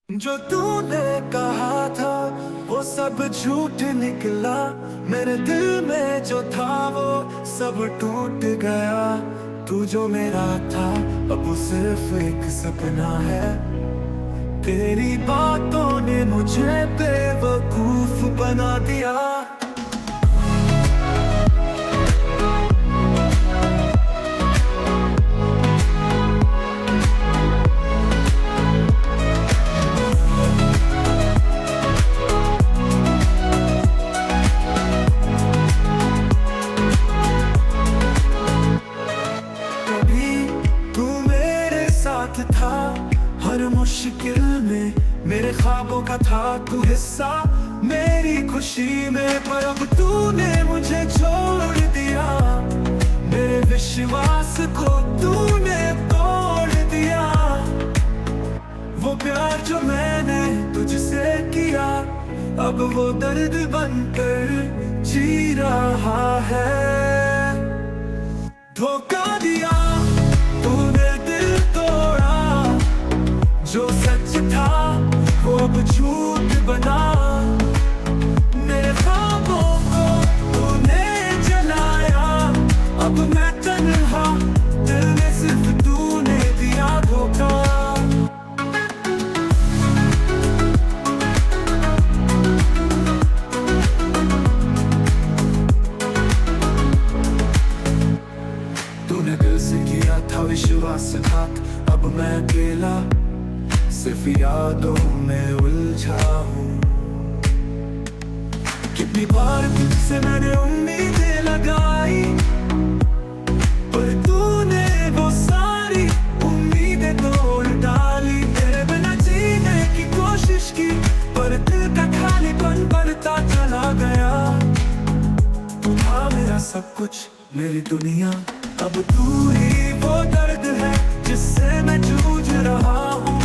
जो तूने कहा था वो सब झूठ निकला। मेरे दिल में जो था वो सब टूट गया। तू जो मेरा था अब वो सिर्फ एक सपना है। तेरी बातों ने मुझे बेवकूफ बना दिया। था हर मुश्किल में मेरे ख्वाबों का था तू हिस्सा मेरी खुशी में। पर अब तूने मुझे छोड़ दिया। मेरे विश्वास को तूने तोड़ दिया। वो प्यार जो मैंने तुझसे किया अब वो दर्द बनकर जी रहा है। धोखा दिया तूने, दिल तोड़ा। जो सच था वो अब झूठ बना। मेरे ख्वाबों को तूने जलाया। अब मैं तन्हा, दिल में सिर्फ तूने दिया धोखा। तूने दिल से किया था विश्वासघात। अब मैं अकेला सिर्फ यादों में उलझा हूँ। कितनी बार तुझसे मैंने उम्मीदें लगाई पर तूने वो सारी उम्मीदें तोड़ डाली। तेरे बिना जीने की कोशिश की पर दिल का खालीपन बढ़ता चला गया। तू था मेरा सब कुछ, मेरी दुनिया। अब तू ही वो दर्द है जिससे मैं जूझ रहा हूँ।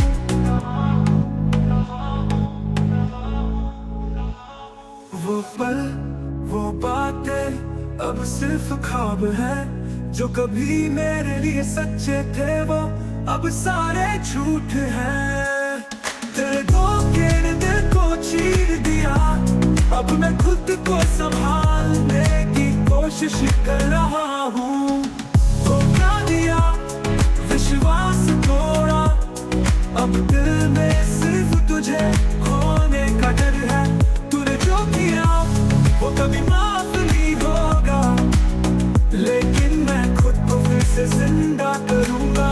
वो पल वो बातें अब सिर्फ ख्वाब है। जो कभी मेरे लिए सच्चे थे वो अब सारे झूठ हैं। तेरे धोखे ने दिल को चीर दिया। अब मैं खुद को संभालने की कोशिश कर रहा हूँ। धोखा दिया, विश्वास तोड़ा। अब दिल में सिर्फ तुझे खोने का डर है। तूने जो किया वो कभी माफ नहीं होगा। लेकिन मैं खुद को फिर से जिंदा करूंगा।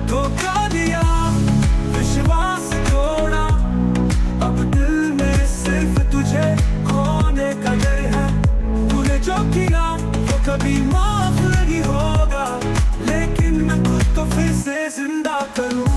धोखा दिया, विश्वास तोड़ा। अब दिल में सिर्फ तुझे खोने का डर है। तूने जो किया वो कभी माफ नहीं होगा। लेकिन मैं खुद को फिर से जिंदा करूंगा।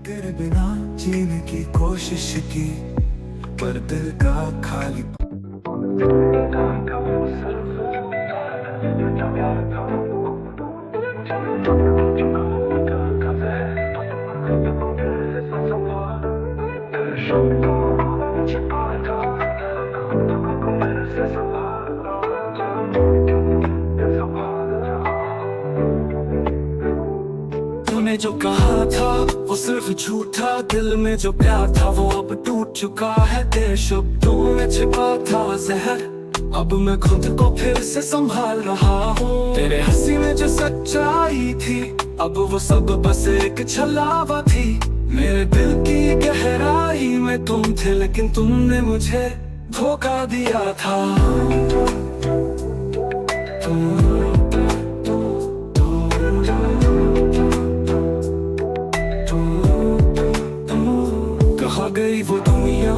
तेरे बिना जीने की कोशिश की पर दिल का खाली। तूने जो कहा था वो सिर्फ झूठा। दिल में जो प्यार था वो अब टूट चुका है। तेरे शब्दों में छिपा था जहर। अब मैं खुद को फिर से संभाल रहा हूँ। तेरे हंसी में जो सच्चाई थी अब वो सब बस एक छलावा थी। मेरे दिल की गहराई में तुम थे लेकिन तुमने मुझे धोखा दिया था। कहाँ गई वो दुनिया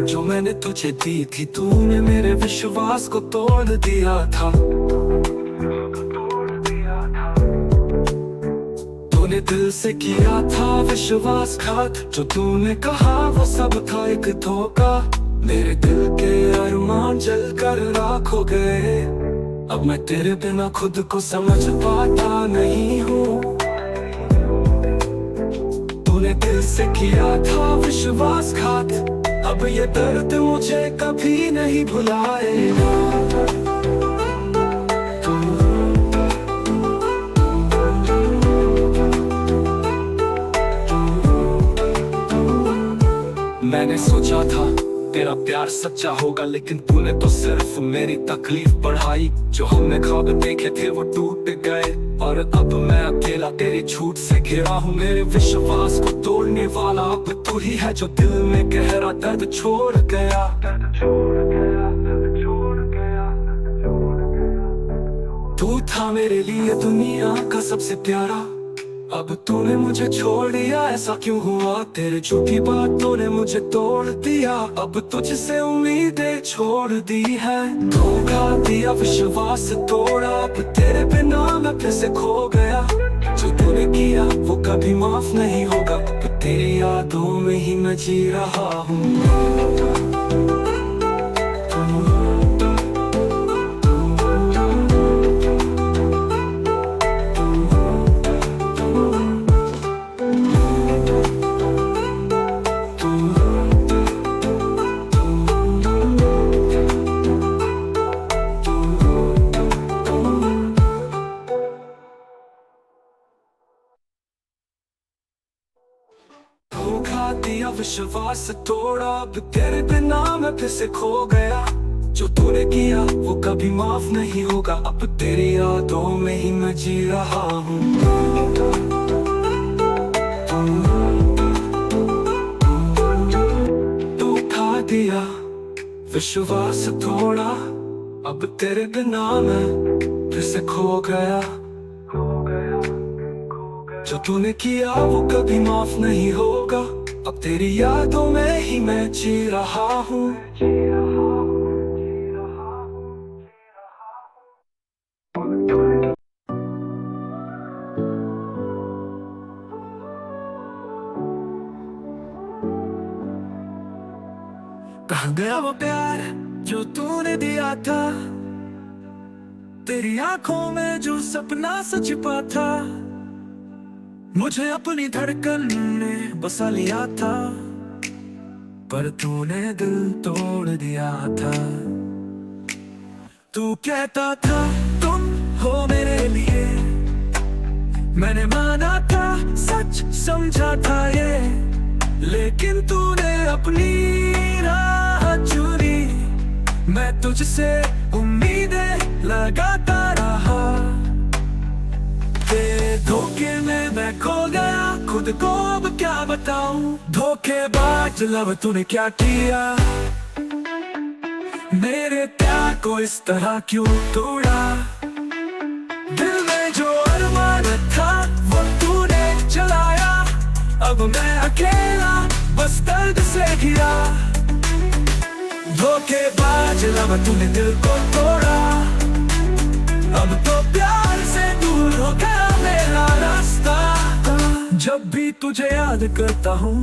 जो मैंने तुझे दी थी, तूने मेरे विश्वास को तोड़ दिया था। तूने दिल से किया था विश्वासघात, जो तूने कहा वो सब था एक धोखा। मेरे दिल के अरमान जल कर राख हो गए, अब मैं तेरे बिना खुद को समझ पाता नहीं हूँ। तूने दिल से किया था विश्वासघात, अब ये दर्द मुझे कभी नहीं भुलाएगा। मैंने सोचा था तेरा प्यार सच्चा होगा, लेकिन तूने तो सिर्फ मेरी तकलीफ बढ़ाई। जो हमने ख्वाब देखे थे वो टूट गए, और अब मैं अकेला तेरी झूठ से घिरा हूँ। मेरे विश्वास को तोड़ने वाला अब तू ही है, जो दिल में गहरा दर्द छोड़ गया। तू था मेरे लिए दुनिया का सबसे प्यारा, अब तूने मुझे छोड़ दिया, ऐसा क्यों हुआ? तेरे झूठी बातों ने मुझे तोड़ दिया, अब तुझसे उम्मीदें छोड़ दी है। धोखा दिया, विश्वास तोड़ा, अब तेरे बिना मैं फिर से खो गया। जो तूने किया वो कभी माफ नहीं होगा, अब तेरी यादों में ही मैं जी रहा हूँ। धोखा दिया, विश्वास तोड़ा, अब तेरे बिना मैं फिर से खो गया। जो तूने किया वो कभी माफ नहीं होगा, अब तेरी यादों में ही मैं जी रहा हूँ। धोखा दिया, विश्वास तोड़ा, अब तेरे बिना मैं फिर से खो गया। जो तूने किया वो कभी माफ नहीं होगा, अब तेरी यादों में ही मैं जी रहा हूँ। कहाँ गया वो प्यार जो तूने दिया था, तेरी आंखों में जो सपना सच छिपा था। मुझे अपनी धड़कन ने बसा लिया था, पर तूने दिल तोड़ दिया था। तू कहता था तुम हो मेरे लिए, मैंने माना था, सच समझा था ये, लेकिन तूने अपनी राह चुनी। मैं तुझसे उम्मीदें लगाता रहा, तेरे धोखे में मैं खो गया, खुद को अब क्या बताऊं। धोखेबाज लव तूने क्या किया, मेरे प्यार को इस तरह क्यों तोड़ा। दिल में जो अरमान था वो तूने जलाया, अब मैं अकेला बस दर्द से घिरा। धोखेबाज लव तूने दिल को तोड़ा, अब तो प्यार से दूर हो गया मेरा रास्ता। जब भी तुझे याद करता हूँ,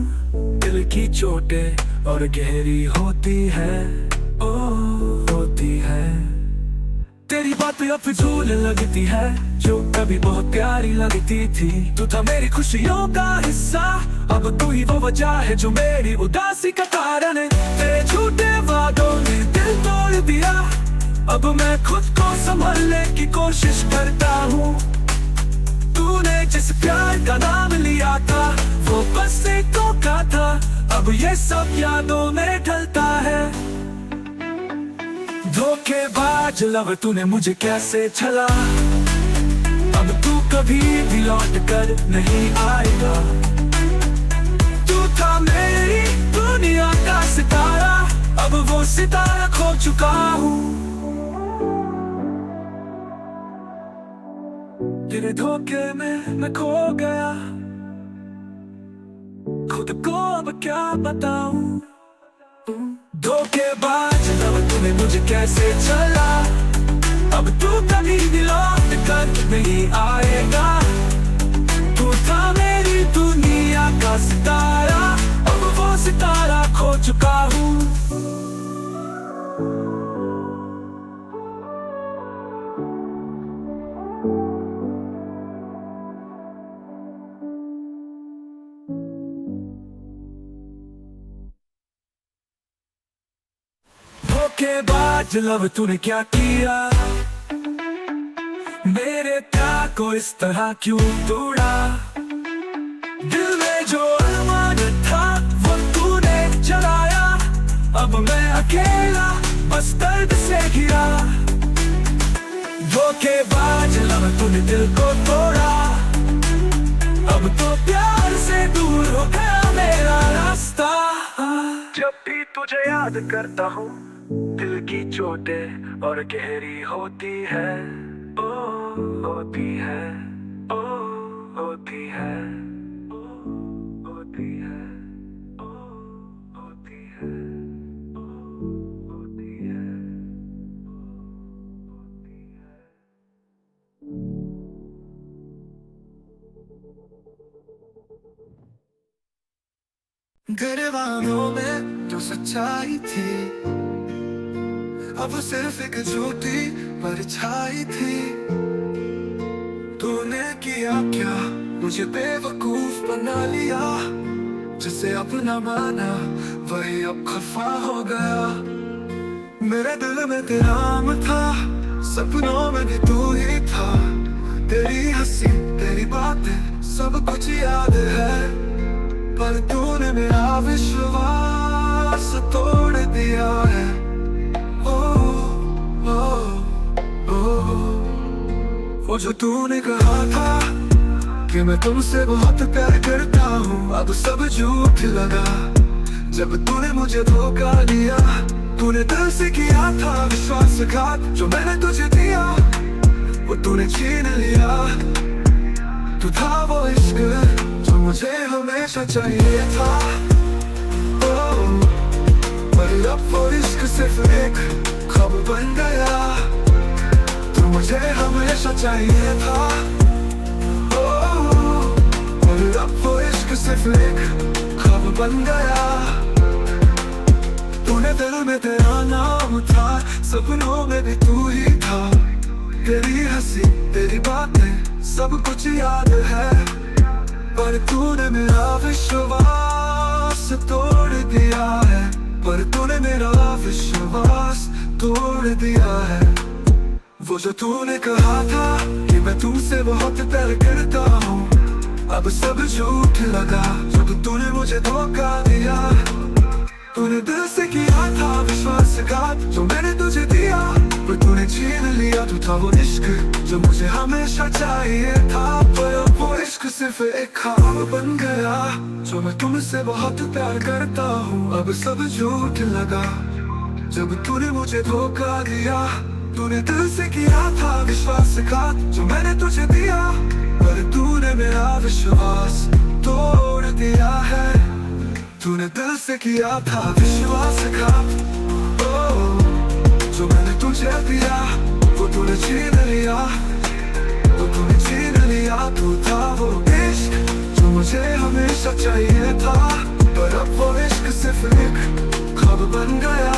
दिल की चोटें और गहरी होती है, ओ होती है। तेरी बातें अब फिजूल लगती है, जो कभी बहुत प्यारी लगती थी। तू था मेरी खुशियों का हिस्सा, अब तू ही वो वजह है जो मेरी उदासी का कारण है। तेरे झूठे वादों ने दिल तोड़ दिया, अब मैं खुद को संभालने की कोशिश करता हूँ। तूने जिस प्यार का नाम लिया था वो बस एक धोखा था, अब ये सब यादों में ढलता है। धोखेबाज लव तूने मुझे कैसे छला, अब तू कभी भी लौट कर नहीं आएगा। तू था मेरी दुनिया का सितारा, अब वो सितारा खो चुका हूँ। तेरे धोखे में मैं खो गया, खुद को अब क्या बताऊं। धोखेबाज लव तूने मुझे कैसे चला, अब तू कभी लौट कर नहीं आएगा। तू था मेरी दुनिया का सितारा, अब वो सितारा खो चुका हूँ। धोखेबाज लव तूने क्या किया, मेरे प्यार को इस तरह क्यों तोड़ा। दिल में जो अरमान था वो तूने जलाया, अब मैं अकेला बस दर्द से घिरा। धोखेबाज लव तूने दिल को तोड़ा, अब तो प्यार से दूर हो गया मेरा रास्ता। जब भी तुझे याद करता हूँ दिल की चोटें और गहरी होती है, ओ होती है, ओ होती है, ओ होती है, ओ होती है, ओ होती है, होती है। गरबानों में जो सच्चाई थी, अब सिर्फ एक झूठी परछाई थी। तूने किया क्या, मुझे बेवकूफ बना लिया। जिसे अपना माना वही अब खफा हो गया। मेरे दिल में तेरा नाम था, सपनों में भी तू ही था। तेरी हंसी तेरी बातें सब कुछ याद है, पर तूने मेरा विश्वास तोड़ दिया है। वो जो तूने कहा था कि मैं तुमसे बहुत प्यार करता हूँ, अब सब झूठ लगा। जब तूने मुझे धोखा दिया, तूने दिल से किया था विश्वासघात। जो मैंने तुझे दिया वो तूने छीन लिया। तू था वो इश्क जो मुझे हमेशा चाहिए था, पर अब वो इश्क सिर्फ एक ख्वाब बन गया। तू मुझे हमेशा चाहिए था, और अब वो इश्क सिर्फ एक ख्वाब बन गया। तूने दिल में तेरा नाम था, सपनों में भी तू ही था। तेरी हंसी तेरी बातें सब कुछ याद है, पर तूने मेरा विश्वास तोड़ दिया है। पर तूने मेरा विश्वास तोड़ दिया है। वो जो तूने कहा था कि मैं तुमसे बहुत प्यार करता हूँ, अब सब झूठ लगा। जब तूने मुझे धोखा दिया, तूने दिल से किया था विश्वासघात। जो मैंने तुझे दिया वो तूने छीन लिया। तू था वो इश्क जो मुझे हमेशा चाहिए था, पर अब वो इश्क सिर्फ एक ख्वाब बन गया। जो मैं तुमसे बहुत प्यार करता हूँ, अब सब झूठ लगा। जब तूने मुझे धोखा दिया, तूने दिल से किया था विश्वासघात। जो मैंने तुझे दिया, पर तूने मेरा विश्वास तोड़ दिया है। तूने दिल से किया था विश्वासघात। जो मैंने तुझे दिया वो तूने छीन लिया। वो तूने छीन लिया। तू था वो इश्क जो मुझे हमेशा चाहिए था, पर अब वो इश्क सिर्फ एक ख्वाब बन गया।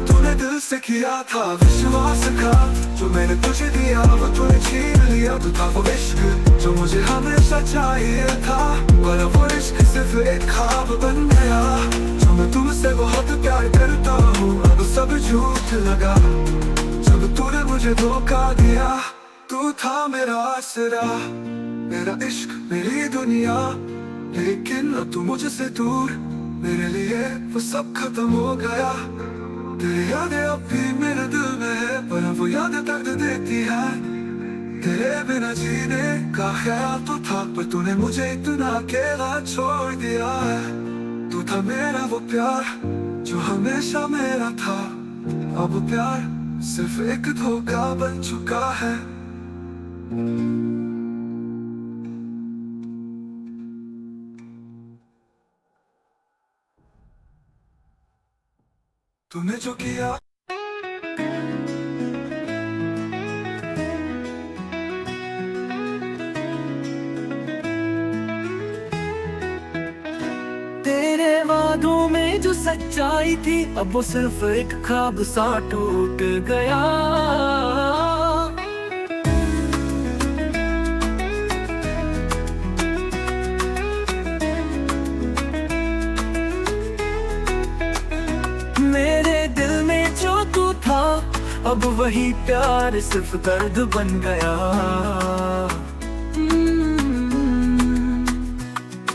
तूने दिल से किया था विश्वासघात। जो मैंने तुझे दिया वो तूने छीन लिया। तू था वो इश्क जो मुझे हमेशा चाहिए था, पर अब वो इश्क सिर्फ एक ख्वाब बन गया। जो मैं तुमसे बहुत प्यार करता हूँ, अब सब झूठ लगा। जब तूने मुझे धोखा दिया, तू था मेरा आसरा, मेरा इश्क मेरी दुनिया। लेकिन अब तू मुझसे दूर, मेरे लिए वो सब खत्म हो गया। तेरी यादें अब भी मेरे दिल में है, पर वो यादें दर्द देती है। तेरे बिना जीने का ख्याल तो था, पर तूने मुझे इतना अकेला छोड़ दिया है। तू था मेरा वो प्यार जो हमेशा मेरा था, अब प्यार सिर्फ एक धोखा बन चुका है। तूने जो किया। तेरे वादों में जो सच्चाई थी अब वो सिर्फ एक ख्वाब सा टूट गया। मेरे दिल में जो तू था अब वही प्यार सिर्फ दर्द बन गया।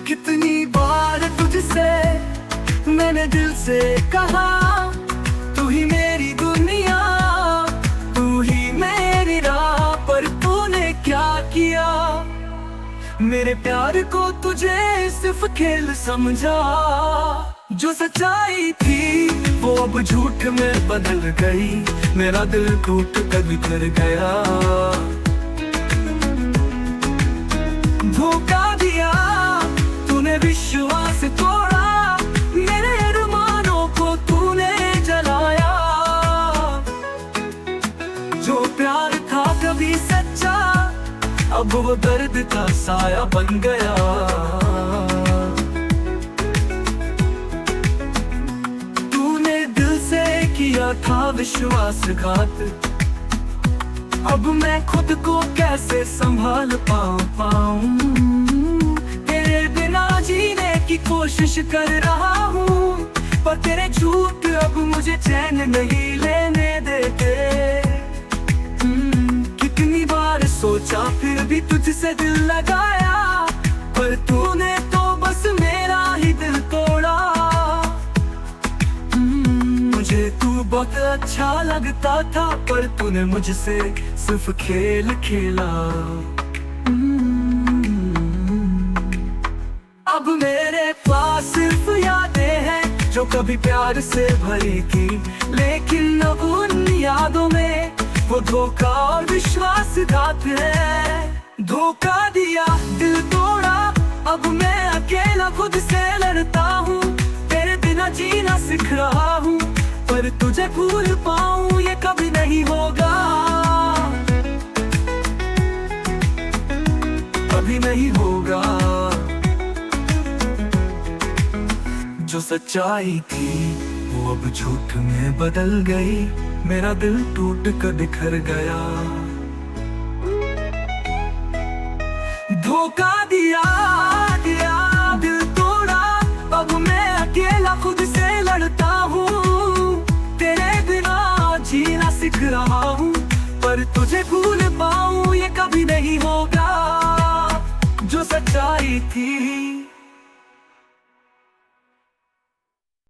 कितनी बार तुझसे मैंने दिल से कहा, तू ही मेरी दुनिया, तू ही मेरी राह, पर तूने क्या किया। मेरे प्यार को तुझे सिर्फ खेल समझा। जो सच्चाई थी वो अब झूठ में बदल गई, मेरा दिल टूट कर बिखर गया। धोखा दिया तूने, विश्वास तोड़ा, मेरे अरमानों को तूने जलाया। जो प्यार था कभी सच्चा अब वो दर्द का साया बन गया। किया था विश्वासघात, अब मैं खुद को कैसे संभाल पाऊं। तेरे बिना जीने की कोशिश कर रहा हूँ, पर तेरे झूठ अब मुझे चैन नहीं लेने देते। कितनी बार सोचा फिर भी तुझसे दिल लगाया, पर तूने तो बस मेरा ही दिल तोड़ा। मुझे तू बहुत अच्छा लगता था, पर तूने मुझसे सिर्फ खेल खेला। अब मेरे पास सिर्फ यादें हैं जो कभी प्यार से भरी थी, लेकिन अब उन यादों में वो धोखा और विश्वासघात है। धोखा दिया, दिल तोड़ा, अब मैं अकेला खुद से लड़ता हूँ। तेरे बिना जीना सीख रहा हूँ, पर तुझे भूल पाऊं ये कभी नहीं होगा, कभी नहीं होगा। जो सच्चाई थी वो अब झूठ में बदल गई, मेरा दिल टूट कर बिखर गया। धोखा दिया, दिल तोड़ा, अब मैं अकेला खुद से लड़ता हूँ। तेरे बिना जीना सीख रहा हूँ, पर तुझे भूल पाऊं ये कभी नहीं होगा। जो सच्चाई थी